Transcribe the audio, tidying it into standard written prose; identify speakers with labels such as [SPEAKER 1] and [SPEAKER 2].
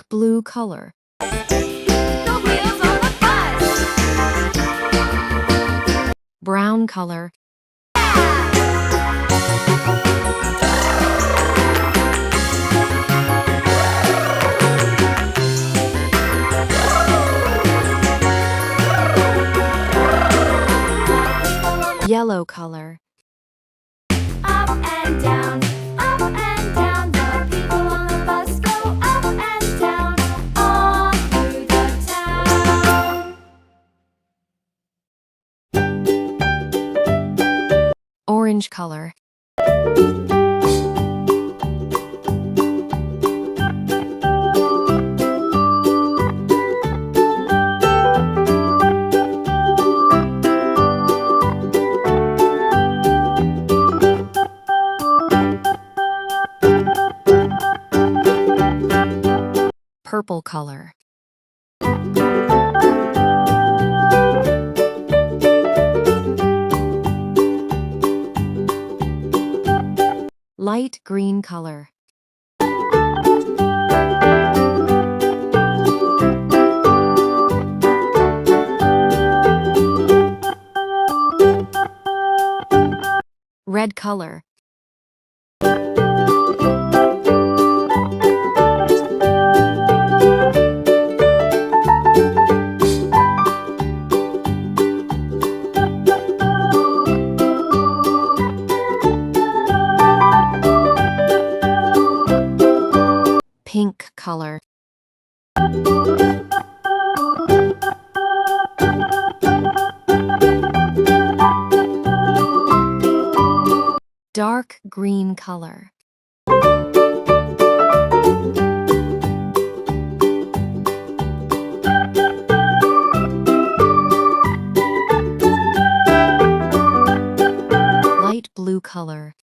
[SPEAKER 1] blue color.
[SPEAKER 2] The wheels on the bus.
[SPEAKER 1] Brown color. Yellow color.
[SPEAKER 2] Up and down, up and down. The people on the bus go up and down, all through the town.
[SPEAKER 1] Orange color. Purple color. Light green color. Red color. Pink color. Dark green color. Light blue color.